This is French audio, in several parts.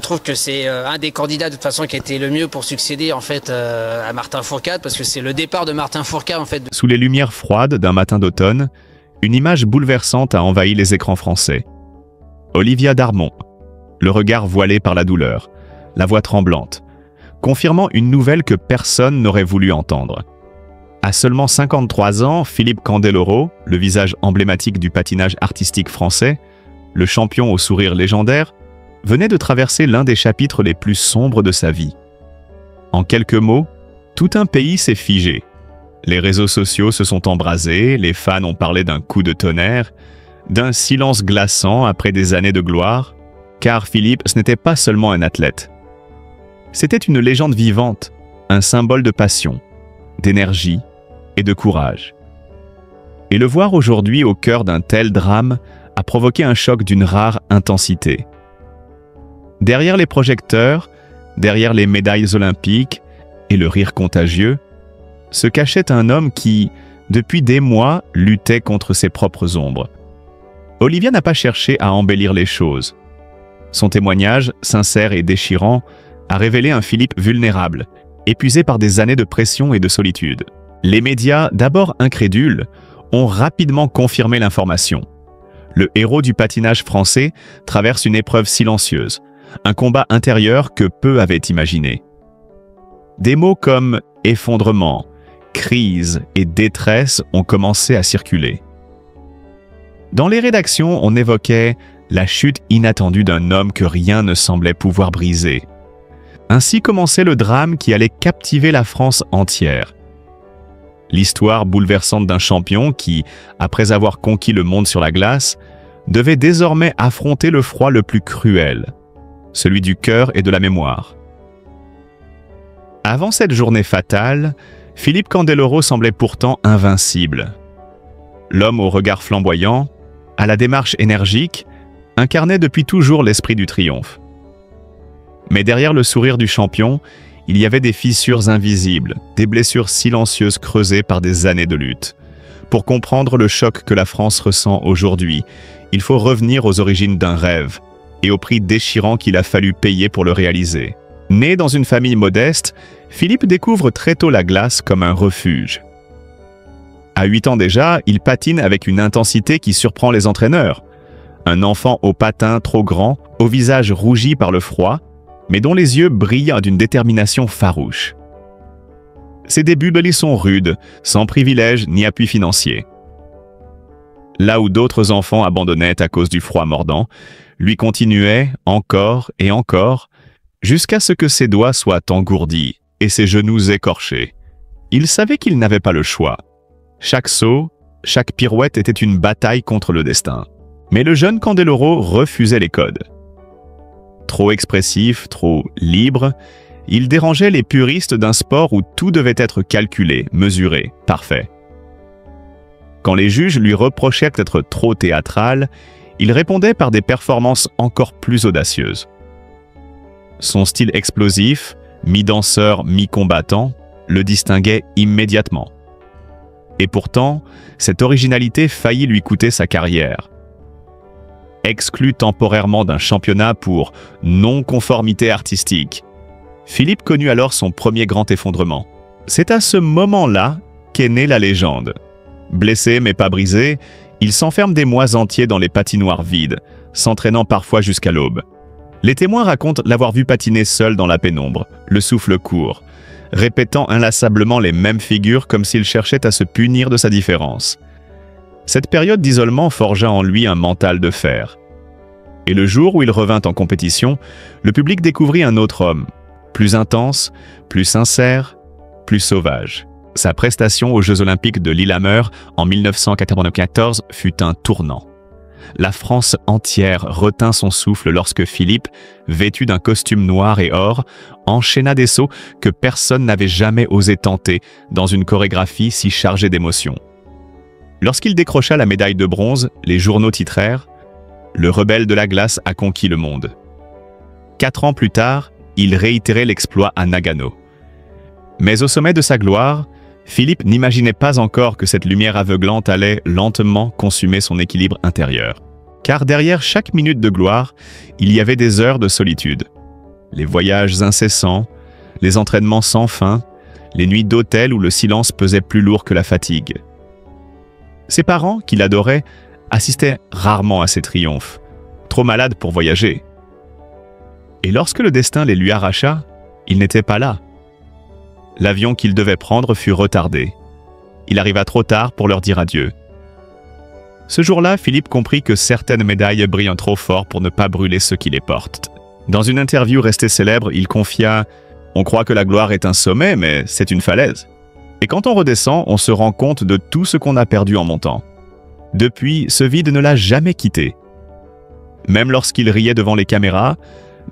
trouve que c'est un des candidats de toute façon qui a été le mieux pour succéder en fait à Martin Fourcade, parce que c'est le départ de Martin Fourcade en fait. Sous les lumières froides d'un matin d'automne, une image bouleversante a envahi les écrans français. Olivia Darmon, le regard voilé par la douleur, la voix tremblante, confirmant une nouvelle que personne n'aurait voulu entendre. À seulement 53 ans, Philippe Candeloro, le visage emblématique du patinage artistique français, le champion au sourire légendaire, venait de traverser l'un des chapitres les plus sombres de sa vie. En quelques mots, tout un pays s'est figé. Les réseaux sociaux se sont embrasés, les fans ont parlé d'un coup de tonnerre, d'un silence glaçant après des années de gloire, car Philippe, ce n'était pas seulement un athlète. C'était une légende vivante, un symbole de passion, d'énergie et de courage. Et le voir aujourd'hui au cœur d'un tel drame a provoqué un choc d'une rare intensité. Derrière les projecteurs, derrière les médailles olympiques et le rire contagieux, se cachait un homme qui, depuis des mois, luttait contre ses propres ombres. Olivia n'a pas cherché à embellir les choses. Son témoignage, sincère et déchirant, a révélé un Philippe vulnérable, épuisé par des années de pression et de solitude. Les médias, d'abord incrédules, ont rapidement confirmé l'information. Le héros du patinage français traverse une épreuve silencieuse, un combat intérieur que peu avaient imaginé. Des mots comme effondrement, crise et détresse ont commencé à circuler. Dans les rédactions, on évoquait la chute inattendue d'un homme que rien ne semblait pouvoir briser. Ainsi commençait le drame qui allait captiver la France entière. L'histoire bouleversante d'un champion qui, après avoir conquis le monde sur la glace, devait désormais affronter le froid le plus cruel, celui du cœur et de la mémoire. Avant cette journée fatale, Philippe Candeloro semblait pourtant invincible. L'homme au regard flamboyant, à la démarche énergique, incarnait depuis toujours l'esprit du triomphe. Mais derrière le sourire du champion, il y avait des fissures invisibles, des blessures silencieuses creusées par des années de lutte. Pour comprendre le choc que la France ressent aujourd'hui, il faut revenir aux origines d'un rêve et au prix déchirant qu'il a fallu payer pour le réaliser. Né dans une famille modeste, Philippe découvre très tôt la glace comme un refuge. À 8 ans déjà, il patine avec une intensité qui surprend les entraîneurs. Un enfant au patin trop grand, au visage rougi par le froid, mais dont les yeux brillent d'une détermination farouche. Ses débuts y sont rudes, sans privilèges ni appui financier. Là où d'autres enfants abandonnaient à cause du froid mordant, lui continuait encore et encore, jusqu'à ce que ses doigts soient engourdis et ses genoux écorchés. Il savait qu'il n'avait pas le choix. Chaque saut, chaque pirouette était une bataille contre le destin. Mais le jeune Candeloro refusait les codes. Trop expressif, trop libre, il dérangeait les puristes d'un sport où tout devait être calculé, mesuré, parfait. Quand les juges lui reprochaient d'être trop théâtral, il répondait par des performances encore plus audacieuses. Son style explosif, mi-danseur, mi-combattant, le distinguait immédiatement. Et pourtant, cette originalité faillit lui coûter sa carrière. Exclu temporairement d'un championnat pour non-conformité artistique, Philippe connut alors son premier grand effondrement. C'est à ce moment-là qu'est née la légende. Blessé mais pas brisé, il s'enferme des mois entiers dans les patinoires vides, s'entraînant parfois jusqu'à l'aube. Les témoins racontent l'avoir vu patiner seul dans la pénombre, le souffle court, répétant inlassablement les mêmes figures comme s'il cherchait à se punir de sa différence. Cette période d'isolement forgea en lui un mental de fer. Et le jour où il revint en compétition, le public découvrit un autre homme, plus intense, plus sincère, plus sauvage. Sa prestation aux Jeux Olympiques de Lillehammer en 1994 fut un tournant. La France entière retint son souffle lorsque Philippe, vêtu d'un costume noir et or, enchaîna des sauts que personne n'avait jamais osé tenter dans une chorégraphie si chargée d'émotions. Lorsqu'il décrocha la médaille de bronze, les journaux titrèrent « Le rebelle de la glace a conquis le monde ». 4 ans plus tard, il réitérait l'exploit à Nagano. Mais au sommet de sa gloire, Philippe n'imaginait pas encore que cette lumière aveuglante allait lentement consumer son équilibre intérieur. Car derrière chaque minute de gloire, il y avait des heures de solitude, les voyages incessants, les entraînements sans fin, les nuits d'hôtel où le silence pesait plus lourd que la fatigue. Ses parents, qui l'adoraient, assistaient rarement à ses triomphes, trop malades pour voyager. Et lorsque le destin les lui arracha, il n'était pas là. L'avion qu'il devait prendre fut retardé. Il arriva trop tard pour leur dire adieu. Ce jour-là, Philippe comprit que certaines médailles brillent trop fort pour ne pas brûler ceux qui les portent. Dans une interview restée célèbre, il confia « On croit que la gloire est un sommet, mais c'est une falaise. Et quand on redescend, on se rend compte de tout ce qu'on a perdu en montant. » Depuis, ce vide ne l'a jamais quitté. Même lorsqu'il riait devant les caméras,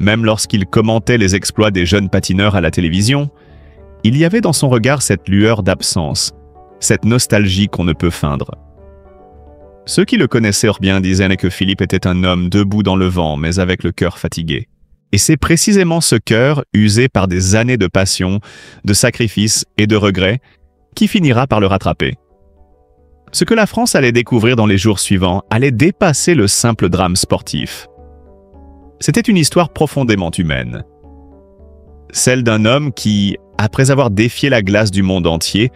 même lorsqu'il commentait les exploits des jeunes patineurs à la télévision, il y avait dans son regard cette lueur d'absence, cette nostalgie qu'on ne peut feindre. Ceux qui le connaissaient bien disaient que Philippe était un homme debout dans le vent, mais avec le cœur fatigué. Et c'est précisément ce cœur, usé par des années de passion, de sacrifices et de regrets, qui finira par le rattraper. Ce que la France allait découvrir dans les jours suivants allait dépasser le simple drame sportif. C'était une histoire profondément humaine. Celle d'un homme qui, après avoir défié la glace du monde entier,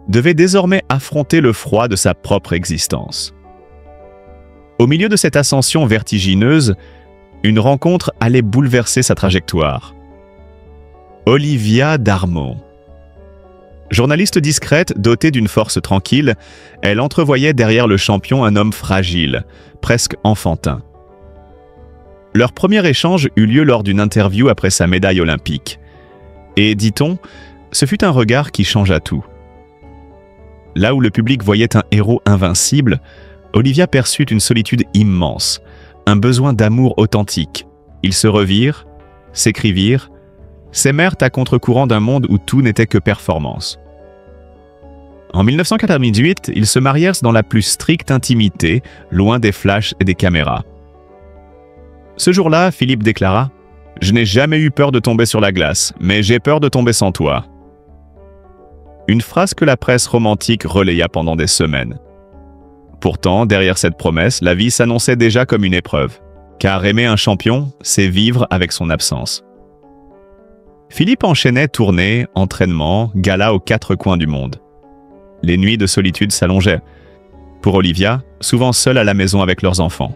devait désormais affronter le froid de sa propre existence. Au milieu de cette ascension vertigineuse, une rencontre allait bouleverser sa trajectoire. Olivia Darmon. Journaliste discrète, dotée d'une force tranquille, elle entrevoyait derrière le champion un homme fragile, presque enfantin. Leur premier échange eut lieu lors d'une interview après sa médaille olympique. Et, dit-on, ce fut un regard qui changea tout. Là où le public voyait un héros invincible, Olivia perçut une solitude immense, un besoin d'amour authentique. Ils se revirent, s'écrivirent, s'aimèrent à contre-courant d'un monde où tout n'était que performance. En 1998, ils se marièrent dans la plus stricte intimité, loin des flashs et des caméras. Ce jour-là, Philippe déclara « Je n'ai jamais eu peur de tomber sur la glace, mais j'ai peur de tomber sans toi. » Une phrase que la presse romantique relaya pendant des semaines. Pourtant, derrière cette promesse, la vie s'annonçait déjà comme une épreuve. Car aimer un champion, c'est vivre avec son absence. Philippe enchaînait tournées, entraînements, galas aux quatre coins du monde. Les nuits de solitude s'allongeaient. Pour Olivia, souvent seule à la maison avec leurs enfants.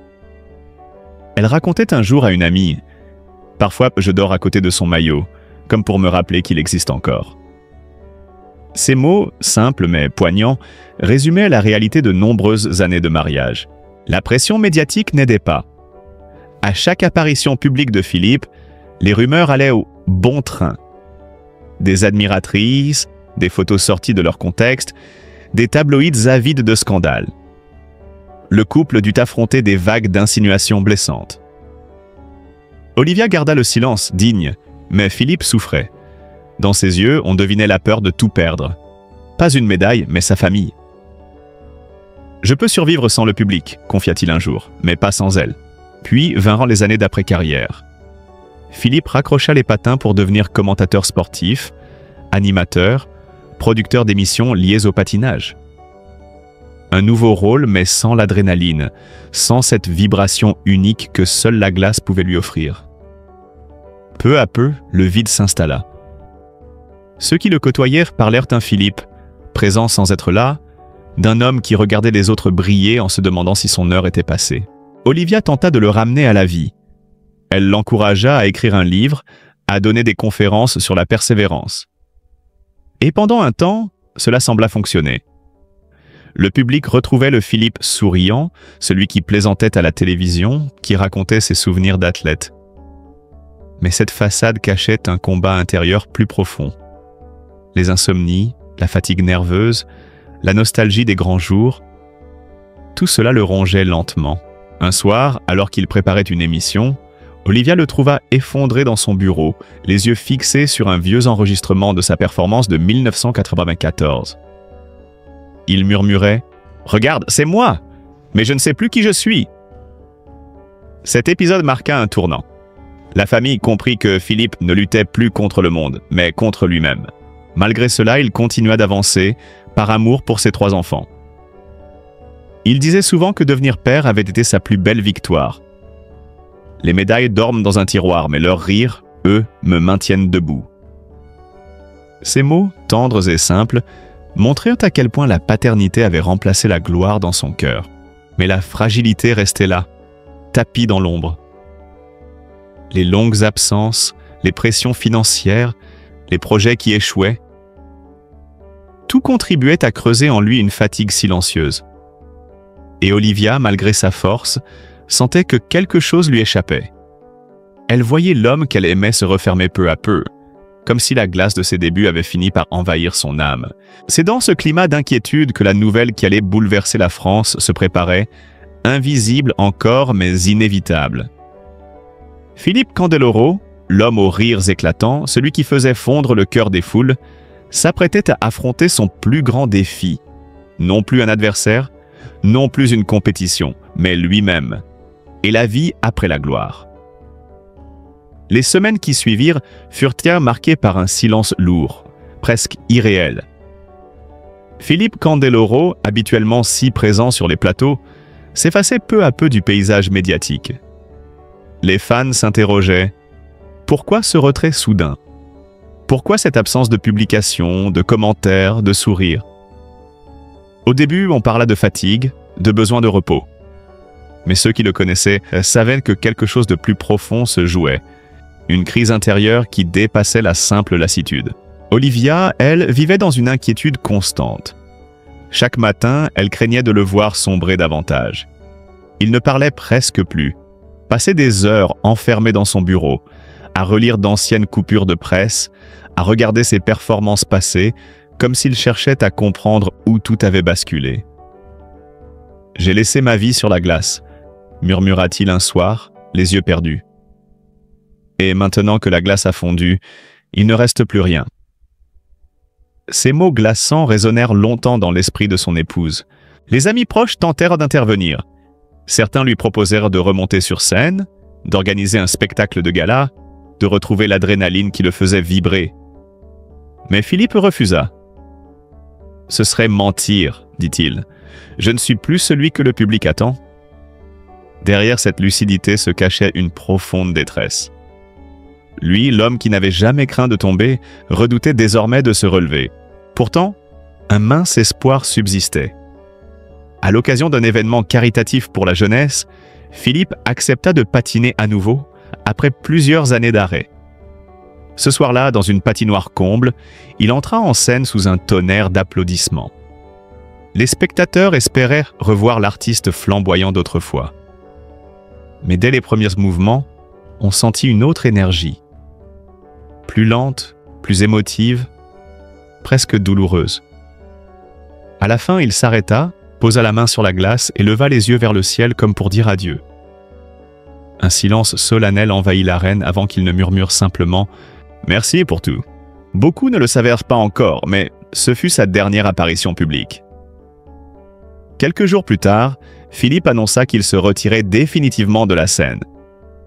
Elle racontait un jour à une amie « Parfois, je dors à côté de son maillot, comme pour me rappeler qu'il existe encore. » Ces mots, simples mais poignants, résumaient la réalité de nombreuses années de mariage. La pression médiatique n'aidait pas. À chaque apparition publique de Philippe, les rumeurs allaient au bon train. Des admiratrices, des photos sorties de leur contexte, des tabloïds avides de scandales. Le couple dut affronter des vagues d'insinuations blessantes. Olivia garda le silence, digne, mais Philippe souffrait. Dans ses yeux, on devinait la peur de tout perdre. Pas une médaille, mais sa famille. « Je peux survivre sans le public », confia-t-il un jour, mais pas sans elle. Puis vinrent les années d'après-carrière. Philippe raccrocha les patins pour devenir commentateur sportif, animateur, producteur d'émissions liées au patinage. Un nouveau rôle, mais sans l'adrénaline, sans cette vibration unique que seule la glace pouvait lui offrir. Peu à peu, le vide s'installa. Ceux qui le côtoyèrent parlèrent d'un Philippe, présent sans être là, d'un homme qui regardait les autres briller en se demandant si son heure était passée. Olivia tenta de le ramener à la vie. Elle l'encouragea à écrire un livre, à donner des conférences sur la persévérance. Et pendant un temps, cela sembla fonctionner. Le public retrouvait le Philippe souriant, celui qui plaisantait à la télévision, qui racontait ses souvenirs d'athlète. Mais cette façade cachait un combat intérieur plus profond. Les insomnies, la fatigue nerveuse, la nostalgie des grands jours, tout cela le rongeait lentement. Un soir, alors qu'il préparait une émission, Olivia le trouva effondré dans son bureau, les yeux fixés sur un vieux enregistrement de sa performance de 1994. Il murmurait « Regarde, c'est moi, mais je ne sais plus qui je suis !» Cet épisode marqua un tournant. La famille comprit que Philippe ne luttait plus contre le monde, mais contre lui-même. Malgré cela, il continua d'avancer, par amour pour ses 3 enfants. Il disait souvent que devenir père avait été sa plus belle victoire. Les médailles dorment dans un tiroir, mais leur rire, eux me maintiennent debout. » Ces mots, tendres et simples, montrèrent à quel point la paternité avait remplacé la gloire dans son cœur. Mais la fragilité restait là, tapie dans l'ombre. Les longues absences, les pressions financières, les projets qui échouaient, tout contribuait à creuser en lui une fatigue silencieuse. Et Olivia, malgré sa force, sentait que quelque chose lui échappait. Elle voyait l'homme qu'elle aimait se refermer peu à peu, comme si la glace de ses débuts avait fini par envahir son âme. C'est dans ce climat d'inquiétude que la nouvelle qui allait bouleverser la France se préparait, invisible encore mais inévitable. Philippe Candeloro, l'homme aux rires éclatants, celui qui faisait fondre le cœur des foules, s'apprêtait à affronter son plus grand défi. Non plus un adversaire, non plus une compétition, mais lui-même. Et la vie après la gloire. Les semaines qui suivirent furent marquées par un silence lourd, presque irréel. Philippe Candeloro, habituellement si présent sur les plateaux, s'effaçait peu à peu du paysage médiatique. Les fans s'interrogeaient. Pourquoi ce retrait soudain? Pourquoi cette absence de publication, de commentaires, de sourires? Au début, on parla de fatigue, de besoin de repos. Mais ceux qui le connaissaient savaient que quelque chose de plus profond se jouait, une crise intérieure qui dépassait la simple lassitude. Olivia, elle, vivait dans une inquiétude constante. Chaque matin, elle craignait de le voir sombrer davantage. Il ne parlait presque plus, passait des heures enfermé dans son bureau, à relire d'anciennes coupures de presse, à regarder ses performances passées, comme s'il cherchait à comprendre où tout avait basculé. « J'ai laissé ma vie sur la glace », murmura-t-il un soir, les yeux perdus. Et maintenant que la glace a fondu, il ne reste plus rien. Ces mots glaçants résonnèrent longtemps dans l'esprit de son épouse. Les amis proches tentèrent d'intervenir. Certains lui proposèrent de remonter sur scène, d'organiser un spectacle de gala, de retrouver l'adrénaline qui le faisait vibrer. Mais Philippe refusa. « Ce serait mentir, dit-il. Je ne suis plus celui que le public attend. » Derrière cette lucidité se cachait une profonde détresse. Lui, l'homme qui n'avait jamais craint de tomber, redoutait désormais de se relever. Pourtant, un mince espoir subsistait. À l'occasion d'un événement caritatif pour la jeunesse, Philippe accepta de patiner à nouveau, après plusieurs années d'arrêt. Ce soir-là, dans une patinoire comble, il entra en scène sous un tonnerre d'applaudissements. Les spectateurs espéraient revoir l'artiste flamboyant d'autrefois. Mais dès les premiers mouvements, on sentit une autre énergie. Plus lente, plus émotive, presque douloureuse. À la fin, il s'arrêta, posa la main sur la glace et leva les yeux vers le ciel comme pour dire adieu. Un silence solennel envahit l'arène avant qu'il ne murmure simplement « Merci pour tout ». Beaucoup ne le savèrent pas encore, mais ce fut sa dernière apparition publique. Quelques jours plus tard, Philippe annonça qu'il se retirait définitivement de la scène.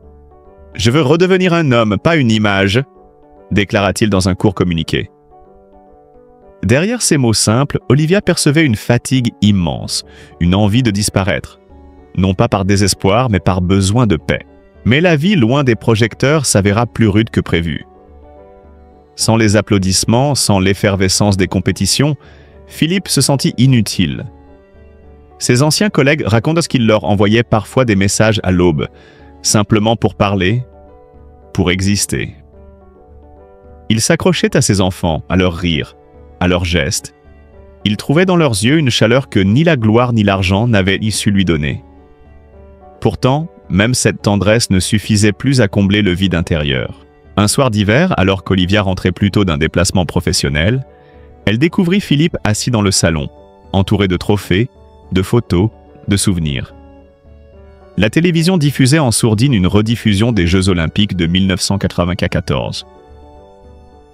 « Je veux redevenir un homme, pas une image », déclara-t-il dans un court communiqué. Derrière ces mots simples, Olivia percevait une fatigue immense, une envie de disparaître. Non pas par désespoir, mais par besoin de paix. Mais la vie, loin des projecteurs, s'avéra plus rude que prévu. Sans les applaudissements, sans l'effervescence des compétitions, Philippe se sentit inutile. Ses anciens collègues racontent qu'il leur envoyait parfois des messages à l'aube, simplement pour parler, pour exister. Il s'accrochait à ses enfants, à leurs rires, à leurs gestes. Il trouvait dans leurs yeux une chaleur que ni la gloire ni l'argent n'avaient su lui donner. Pourtant, même cette tendresse ne suffisait plus à combler le vide intérieur. Un soir d'hiver, alors qu'Olivia rentrait plutôt d'un déplacement professionnel, elle découvrit Philippe assis dans le salon, entouré de trophées, de photos, de souvenirs. La télévision diffusait en sourdine une rediffusion des Jeux Olympiques de 1994.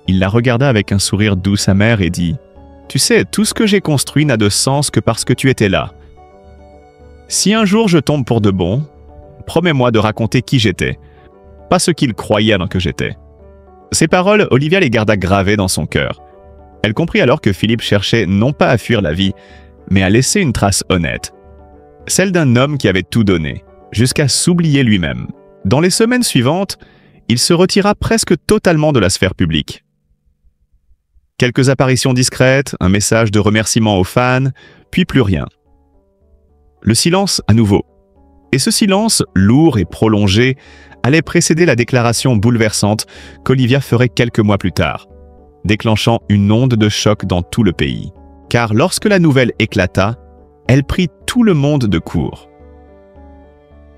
Il la regarda avec un sourire doux amer et dit « Tu sais, tout ce que j'ai construit n'a de sens que parce que tu étais là. Si un jour je tombe pour de bon, promets-moi de raconter qui j'étais, pas ce qu'il croyait que j'étais. » Ces paroles, Olivia les garda gravées dans son cœur. Elle comprit alors que Philippe cherchait non pas à fuir la vie, mais à laisser une trace honnête. Celle d'un homme qui avait tout donné, jusqu'à s'oublier lui-même. Dans les semaines suivantes, il se retira presque totalement de la sphère publique. Quelques apparitions discrètes, un message de remerciement aux fans, puis plus rien. Le silence à nouveau. Et ce silence, lourd et prolongé, allait précéder la déclaration bouleversante qu'Olivia ferait quelques mois plus tard, déclenchant une onde de choc dans tout le pays. Car lorsque la nouvelle éclata, elle prit tout le monde de court.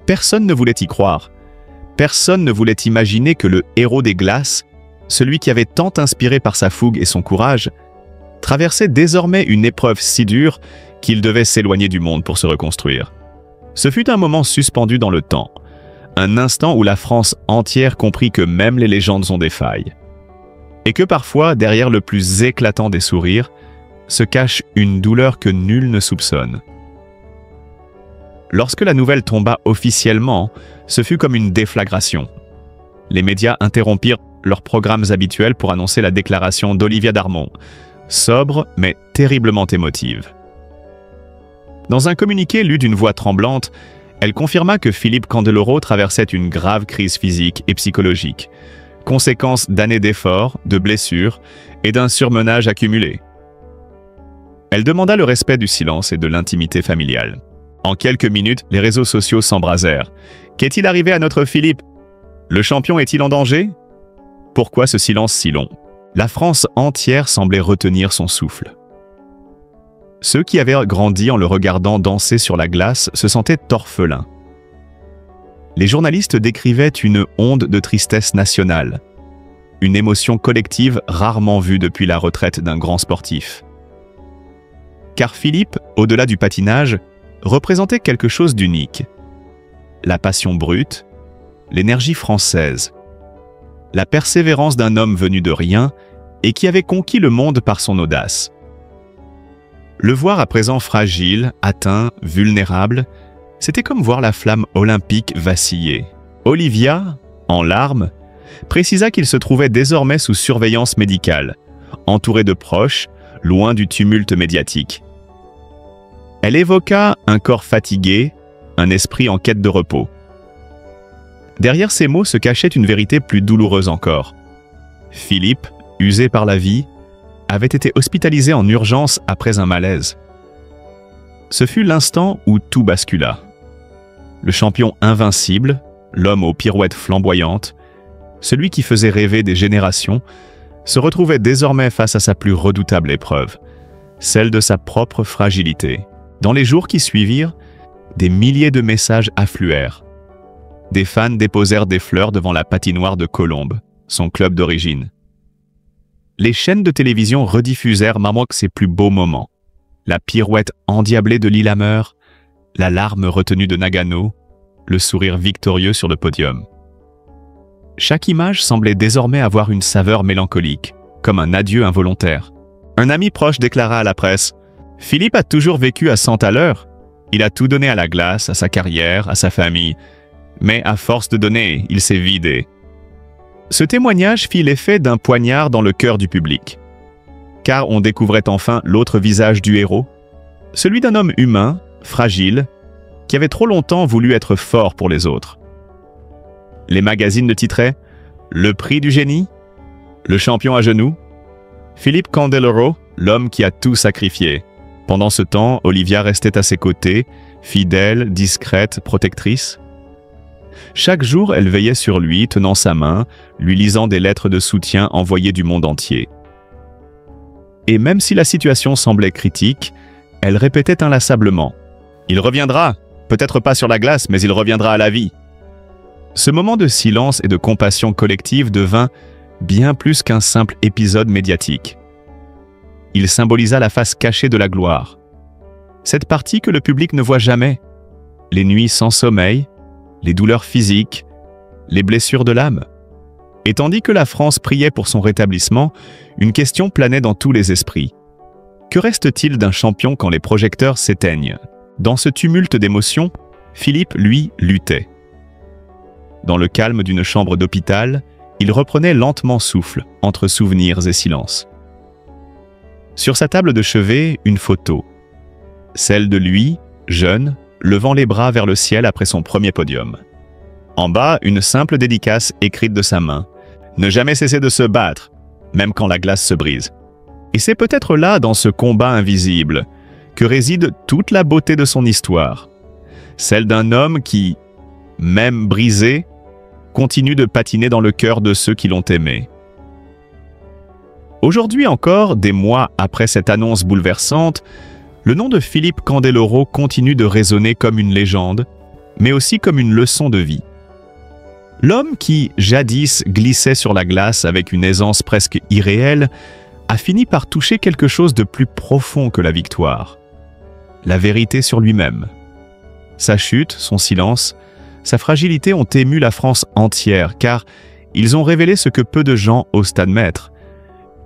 Personne ne voulait y croire. Personne ne voulait imaginer que le héros des glaces, celui qui avait tant inspiré par sa fougue et son courage, traversait désormais une épreuve si dure qu'il devait s'éloigner du monde pour se reconstruire. Ce fut un moment suspendu dans le temps, un instant où la France entière comprit que même les légendes ont des failles. Et que parfois, derrière le plus éclatant des sourires, se cache une douleur que nul ne soupçonne. Lorsque la nouvelle tomba officiellement, ce fut comme une déflagration. Les médias interrompirent leurs programmes habituels pour annoncer la déclaration d'Olivia Darmon, sobre mais terriblement émotive. Dans un communiqué lu d'une voix tremblante, elle confirma que Philippe Candeloro traversait une grave crise physique et psychologique, conséquence d'années d'efforts, de blessures et d'un surmenage accumulé. Elle demanda le respect du silence et de l'intimité familiale. En quelques minutes, les réseaux sociaux s'embrasèrent. Qu'est-il arrivé à notre Philippe? Le champion est-il en danger? Pourquoi ce silence si long? La France entière semblait retenir son souffle. Ceux qui avaient grandi en le regardant danser sur la glace se sentaient orphelins. Les journalistes décrivaient une onde de tristesse nationale, une émotion collective rarement vue depuis la retraite d'un grand sportif. Car Philippe, au-delà du patinage, représentait quelque chose d'unique. La passion brute, l'énergie française, la persévérance d'un homme venu de rien et qui avait conquis le monde par son audace. Le voir à présent fragile, atteint, vulnérable, c'était comme voir la flamme olympique vaciller. Olivia, en larmes, précisa qu'il se trouvait désormais sous surveillance médicale, entouré de proches, loin du tumulte médiatique. Elle évoqua un corps fatigué, un esprit en quête de repos. Derrière ces mots se cachait une vérité plus douloureuse encore. Philippe, usé par la vie, avait été hospitalisé en urgence après un malaise. Ce fut l'instant où tout bascula. Le champion invincible, l'homme aux pirouettes flamboyantes, celui qui faisait rêver des générations, se retrouvait désormais face à sa plus redoutable épreuve, celle de sa propre fragilité. Dans les jours qui suivirent, des milliers de messages affluèrent. Des fans déposèrent des fleurs devant la patinoire de Colombes, son club d'origine. Les chaînes de télévision rediffusèrent ses plus beaux moments. La pirouette endiablée de Lillehammer, la larme retenue de Nagano, le sourire victorieux sur le podium. Chaque image semblait désormais avoir une saveur mélancolique, comme un adieu involontaire. Un ami proche déclara à la presse « Philippe a toujours vécu à 100 à l'heure. Il a tout donné à la glace, à sa carrière, à sa famille. Mais à force de donner, il s'est vidé. » Ce témoignage fit l'effet d'un poignard dans le cœur du public. Car on découvrait enfin l'autre visage du héros, celui d'un homme humain, fragile, qui avait trop longtemps voulu être fort pour les autres. Les magazines le titraient « Le prix du génie »,« Le champion à genoux »,« Philippe Candeloro, l'homme qui a tout sacrifié ». Pendant ce temps, Olivia restait à ses côtés, fidèle, discrète, protectrice. Chaque jour, elle veillait sur lui, tenant sa main, lui lisant des lettres de soutien envoyées du monde entier. Et même si la situation semblait critique, elle répétait inlassablement « Il reviendra, peut-être pas sur la glace, mais il reviendra à la vie ». Ce moment de silence et de compassion collective devint bien plus qu'un simple épisode médiatique. Il symbolisa la face cachée de la gloire. Cette partie que le public ne voit jamais. Les nuits sans sommeil, les douleurs physiques, les blessures de l'âme. Et tandis que la France priait pour son rétablissement, une question planait dans tous les esprits. Que reste-t-il d'un champion quand les projecteurs s'éteignent? Dans ce tumulte d'émotions, Philippe, lui, luttait. Dans le calme d'une chambre d'hôpital, il reprenait lentement souffle, entre souvenirs et silence. Sur sa table de chevet, une photo. Celle de lui, jeune, levant les bras vers le ciel après son premier podium. En bas, une simple dédicace écrite de sa main. Ne jamais cesser de se battre, même quand la glace se brise. Et c'est peut-être là, dans ce combat invisible, que réside toute la beauté de son histoire. Celle d'un homme qui, même brisé, continue de patiner dans le cœur de ceux qui l'ont aimé. Aujourd'hui encore, des mois après cette annonce bouleversante, le nom de Philippe Candeloro continue de résonner comme une légende, mais aussi comme une leçon de vie. L'homme qui, jadis, glissait sur la glace avec une aisance presque irréelle, a fini par toucher quelque chose de plus profond que la victoire. La vérité sur lui-même. Sa chute, son silence, sa fragilité ont ému la France entière, car ils ont révélé ce que peu de gens osent admettre,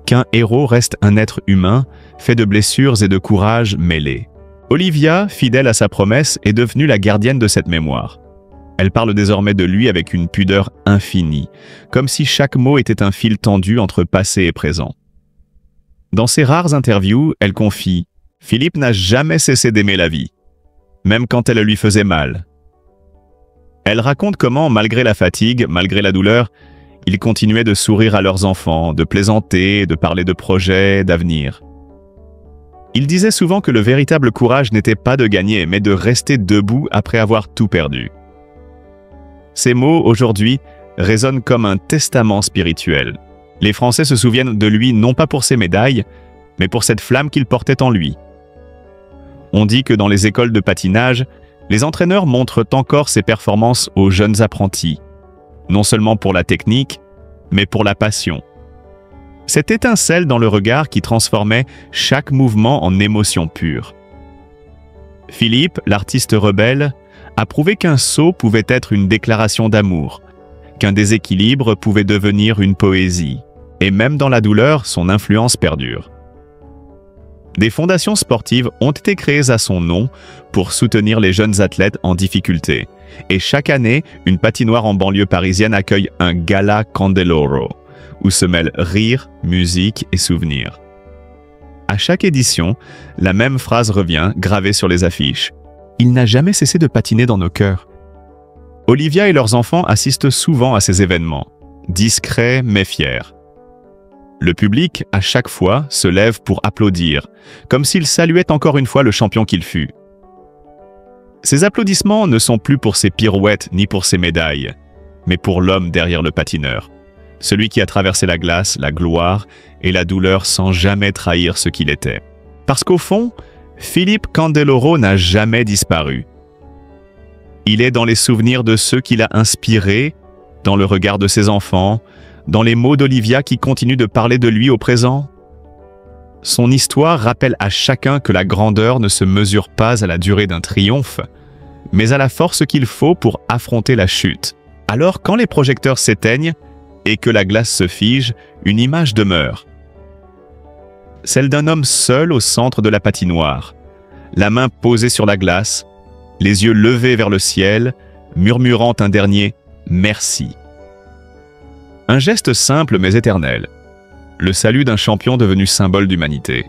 qu'un héros reste un être humain, fait de blessures et de courage mêlés. Olivia, fidèle à sa promesse, est devenue la gardienne de cette mémoire. Elle parle désormais de lui avec une pudeur infinie, comme si chaque mot était un fil tendu entre passé et présent. Dans ses rares interviews, elle confie « Philippe n'a jamais cessé d'aimer la vie, même quand elle lui faisait mal. » Elle raconte comment, malgré la fatigue, malgré la douleur, ils continuaient de sourire à leurs enfants, de plaisanter, de parler de projets, d'avenir. Il disait souvent que le véritable courage n'était pas de gagner, mais de rester debout après avoir tout perdu. Ces mots, aujourd'hui, résonnent comme un testament spirituel. Les Français se souviennent de lui non pas pour ses médailles, mais pour cette flamme qu'il portait en lui. On dit que dans les écoles de patinage, les entraîneurs montrent encore ses performances aux jeunes apprentis, non seulement pour la technique, mais pour la passion. Cette étincelle dans le regard qui transformait chaque mouvement en émotion pure. Philippe, l'artiste rebelle, a prouvé qu'un saut pouvait être une déclaration d'amour, qu'un déséquilibre pouvait devenir une poésie, et même dans la douleur, son influence perdure. Des fondations sportives ont été créées à son nom pour soutenir les jeunes athlètes en difficulté, et chaque année, une patinoire en banlieue parisienne accueille un gala Candeloro, où se mêlent rire, musique et souvenirs. À chaque édition, la même phrase revient, gravée sur les affiches. Il n'a jamais cessé de patiner dans nos cœurs. Olivia et leurs enfants assistent souvent à ces événements, discrets mais fiers. Le public, à chaque fois, se lève pour applaudir, comme s'il saluait encore une fois le champion qu'il fut. Ces applaudissements ne sont plus pour ses pirouettes ni pour ses médailles, mais pour l'homme derrière le patineur, celui qui a traversé la glace, la gloire et la douleur sans jamais trahir ce qu'il était. Parce qu'au fond, Philippe Candeloro n'a jamais disparu. Il est dans les souvenirs de ceux qu'il a inspirés, dans le regard de ses enfants, dans les mots d'Olivia qui continuent de parler de lui au présent. Son histoire rappelle à chacun que la grandeur ne se mesure pas à la durée d'un triomphe, mais à la force qu'il faut pour affronter la chute. Alors, quand les projecteurs s'éteignent et que la glace se fige, une image demeure. Celle d'un homme seul au centre de la patinoire, la main posée sur la glace, les yeux levés vers le ciel, murmurant un dernier « merci ». Un geste simple mais éternel, le salut d'un champion devenu symbole d'humanité.